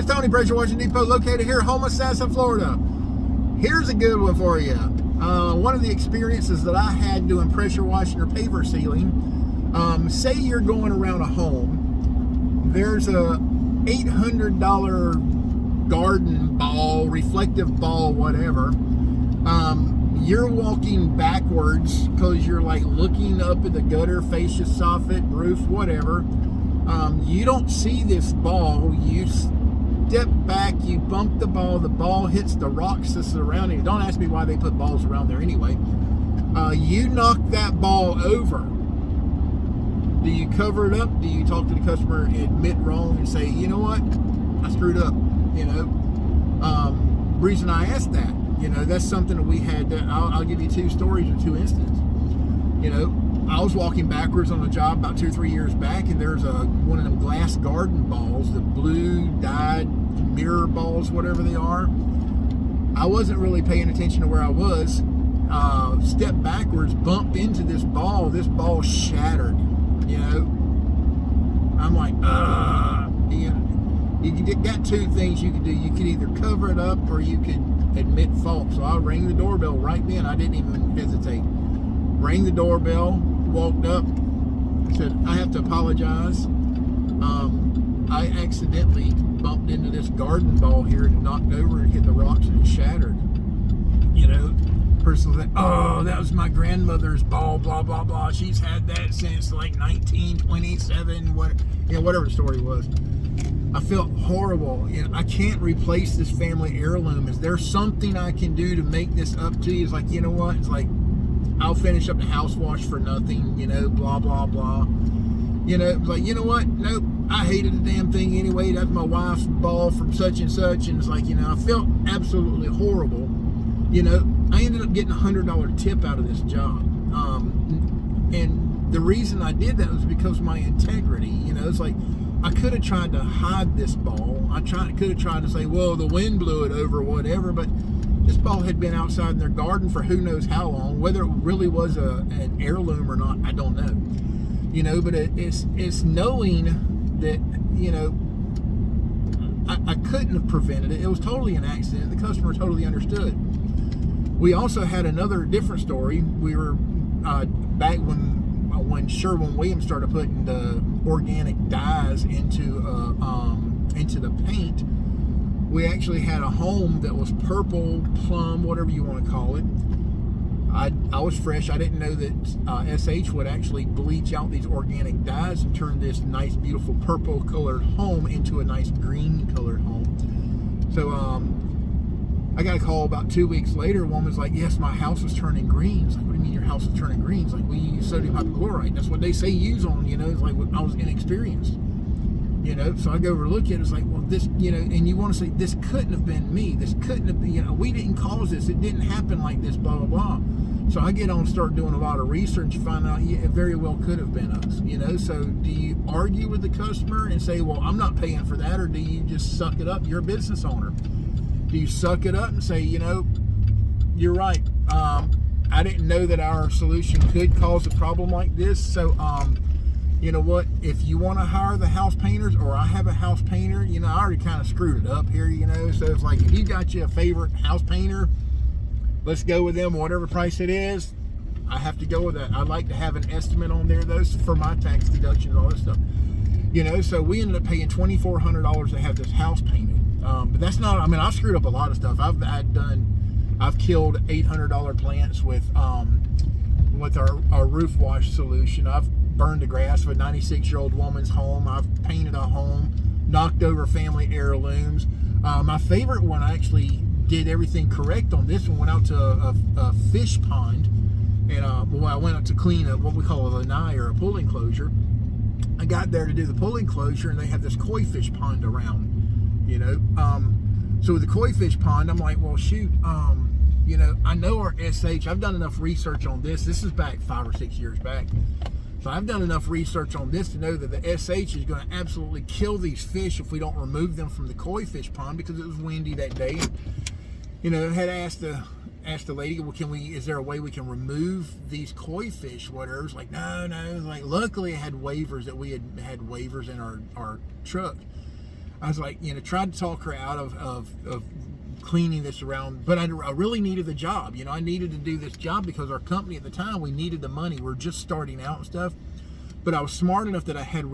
it's Tony, Pressure Washing Depot, located here in Homosassa, Florida. Here's a good one for you. One of the experiences that I had doing pressure washing or paver sealing, say you're going around a home, there's a $800 garden ball, reflective ball, whatever. You're walking backwards because you're like looking up at the gutter, fascia, soffit, roof, whatever. You don't see this ball. You step back, you bump the ball hits the rocks that surround it. Don't ask me why they put balls around there anyway. You knock that ball over. Do you cover it up? Do you talk to the customer, admit wrong, and say, you know what, I screwed up? You know, reason I asked that, you know, that's something that we had. I'll give you two stories or two instances. You know, I was walking backwards on a job about 2 or 3 years back, and there's one of them glass garden balls, the blue dyed mirror balls, whatever they are. I wasn't really paying attention to where I was. Stepped backwards, bumped into this ball. This ball shattered. You know, I'm like, you know, you got two things you could do. You could either cover it up or you could admit fault. So I rang the doorbell right then. I didn't even hesitate. Rang the doorbell, walked up, said, I have to apologize. I accidentally bumped into this garden ball here and knocked over and hit the rocks and it shattered. You know, person was like, oh, that was my grandmother's ball, blah, blah, blah. She's had that since like 1927, whatever the story was. I felt horrible. You know, I can't replace this family heirloom. Is there something I can do to make this up to you? It's like, you know what? It's like, I'll finish up the house wash for nothing, you know, blah, blah, blah. You know, it's like, you know what? Nope, I hated the damn thing anyway. That's my wife's ball from such and such. And it's like, you know, I felt absolutely horrible. You know, I ended up getting a $100 tip out of this job. And the reason I did that was because of my integrity. You know, it's like, I could have tried to hide this ball. I could have tried to say, well, the wind blew it over or whatever, but this ball had been outside in their garden for who knows how long. Whether it really was an heirloom or not, I don't know. You know, but it's knowing that, you know, I couldn't have prevented it. It was totally an accident. The customer totally understood. We also had another different story. We were back when Sherwin-Williams started putting the organic dyes into the paint. We actually had a home that was purple, plum, whatever you want to call it. I was fresh. I didn't know that SH would actually bleach out these organic dyes and turn this nice, beautiful purple colored home into a nice green colored home. So I got a call about 2 weeks later. A woman's like, yes, my house is turning green. It's like, what do you mean your house is turning green? It's like, we use sodium hypochlorite. That's what they say use on, you know. It's like, I was inexperienced. You know, so I go over to look at it. It's like, well, this, you know, and you want to say, this couldn't have been me. This couldn't have been, you know, we didn't cause this. It didn't happen like this, blah, blah, blah. So I get on and start doing a lot of research and find out, yeah, it very well could have been us, you know. So do you argue with the customer and say, well, I'm not paying for that, or do you just suck it up? You're a business owner. Do you suck it up and say, you know, you're right. I didn't know that our solution could cause a problem like this. So, you know what, if you want to hire the house painters, or I have a house painter, you know, I already kind of screwed it up here, you know. So it's like, if you got you a favorite house painter, let's go with them, whatever price it is. I have to go with that. I'd like to have an estimate on there, though, for my tax deductions, all this stuff. You know, so we ended up paying $2,400 to have this house painted. But that's not, I mean, I've screwed up a lot of stuff. I've killed $800 plants with our roof wash solution. I've burned the grass of a 96-year-old woman's home. I've painted a home, knocked over family heirlooms. My favorite one, I actually did everything correct on this one. Went out to a fish pond, and I went out to clean what we call a lanai, or a pool enclosure. I got there to do the pool enclosure, and they have this koi fish pond around, you know. So with the koi fish pond, I'm like, well, shoot, you know, I know our SH, I've done enough research on this. This is back 5 or 6 years back. So I've done enough research on this to know that the SH is going to absolutely kill these fish if we don't remove them from the koi fish pond, because it was windy that day. And, you know, had asked the lady, well, is there a way we can remove these koi fish, whatever? It's like, no. Like, luckily I had waivers, that we had waivers in our truck. I was like, tried to talk her out of cleaning this around, but I really needed the job. I needed to do this job because our company at the time, we needed the money. We're just starting out and stuff. But I was smart enough that I had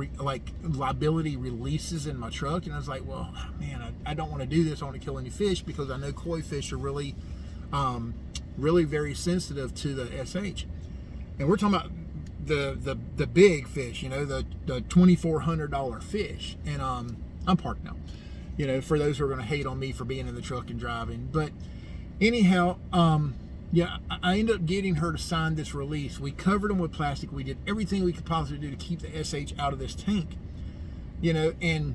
liability releases in my truck, and I was like, well, man, I don't want to do this. I want to kill any fish because I know koi fish are really, really very sensitive to the SH. And we're talking about the big fish, the $2,400 fish. And I'm parked now. For those who are going to hate on me for being in the truck and driving. But anyhow, I ended up getting her to sign this release. We covered them with plastic. We did everything we could possibly do to keep the SH out of this tank. And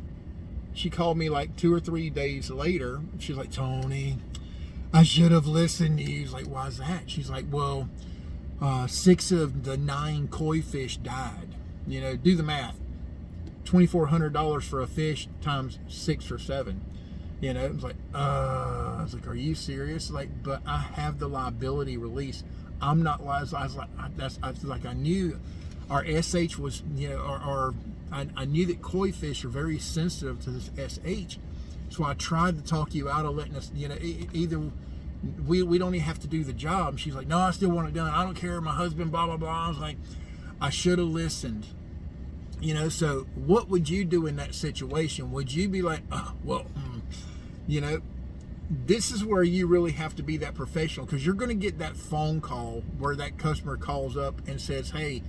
she called me like 2 or 3 days later. She's like, Tony, I should have listened to you. He's like, why is that? She's like, well, 6 of the 9 koi fish died. Do the math. $2,400 for a fish times 6 or 7. It was like, I was like, are you serious? But I have the liability release. I'm not. I was like, I knew our SH was, I knew that koi fish are very sensitive to this SH. So I tried to talk you out of letting us, either we don't even have to do the job. She's like, no, I still want it done. I don't care. My husband, blah, blah, blah. I was like, I should have listened. So what would you do in that situation? Would you be like, oh, well, this is where you really have to be that professional, because you're going to get that phone call where that customer calls up and says, hey,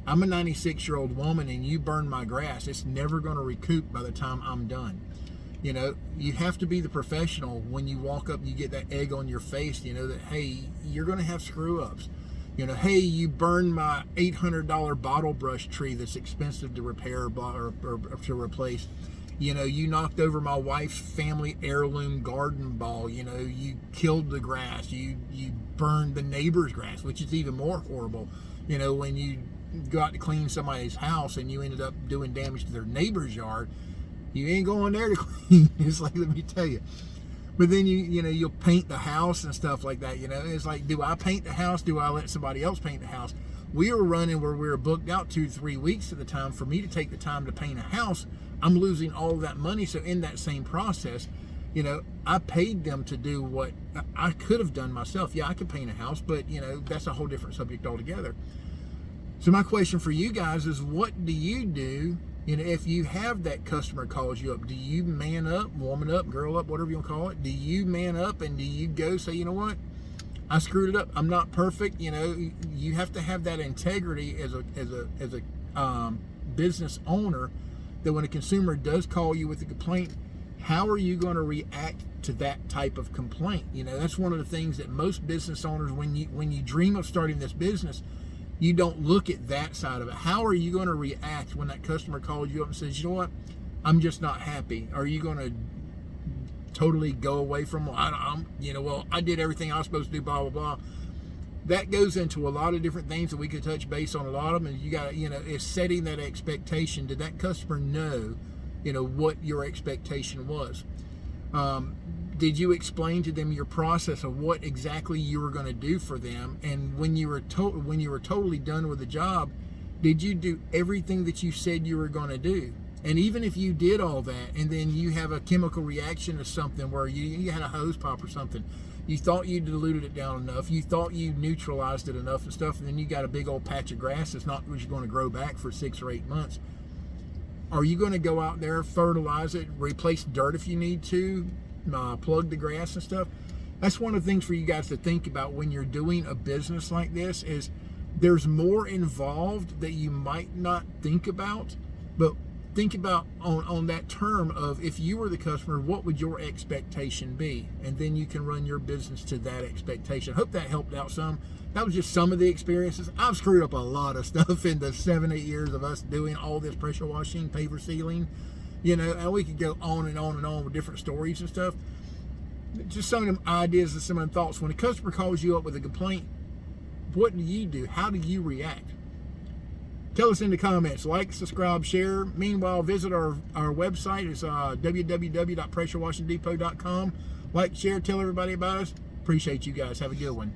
I'm a 96-year-old woman and you burned my grass. It's never going to recoup by the time I'm done. You have to be the professional. When you walk up, you get that egg on your face, that, hey, you're going to have screw ups. Hey, you burned my $800 bottle brush tree that's expensive to repair or to replace. You knocked over my wife's family heirloom garden ball. You killed the grass. You burned the neighbor's grass, which is even more horrible. When you got to clean somebody's house and you ended up doing damage to their neighbor's yard, you ain't going there to clean. It's like, let me tell you. But then you'll paint the house and stuff like that. It's like, do I paint the house? Do I let somebody else paint the house? We were running where we were booked out 2-3 weeks at the time. For me to take the time to paint a house, I'm losing all of that money. So in that same process, I paid them to do what I could have done myself. Yeah, I could paint a house, but that's a whole different subject altogether. So my question for you guys is, what do you do? If you have that customer calls you up, do you man up, woman up, girl up, whatever you want to call it? Do you man up and do you go say, you know what? I screwed it up. I'm not perfect. You have to have that integrity as a business owner, that when a consumer does call you with a complaint, how are you going to react to that type of complaint? That's one of the things that most business owners, when you dream of starting this business, you don't look at that side of it. How are you going to react when that customer calls you up and says, you know what, I'm just not happy? Are you going to totally go away from, well, I did everything I was supposed to do, blah, blah, blah? That goes into a lot of different things that we could touch base on a lot of them. And you got to, is setting that expectation. Did that customer know, what your expectation was? Did you explain to them your process of what exactly you were going to do for them? And when you were totally done with the job, did you do everything that you said you were going to do? And even if you did all that, and then you have a chemical reaction to something where you had a hose pop or something, you thought you diluted it down enough, you thought you neutralized it enough and stuff, and then you got a big old patch of grass that's not going to grow back for 6 or 8 months. Are you going to go out there, fertilize it, replace dirt if you need to, plug the grass and stuff? That's one of the things for you guys to think about when you're doing a business like this, is there's more involved that you might not think about. But think about on that term of, if you were the customer, what would your expectation be? And then you can run your business to that expectation. I hope that helped out some. That was just some of the experiences. I've screwed up a lot of stuff in the 7-8 years of us doing all this pressure washing, paver sealing, and we could go on and on and on with different stories and stuff. Just some of them ideas and some of them thoughts. When a customer calls you up with a complaint, what do you do? How do you react? Tell us in the comments. Like, subscribe, share. Meanwhile, visit our website. It's www.pressurewashingdepot.com. Like, share, tell everybody about us. Appreciate you guys. Have a good one.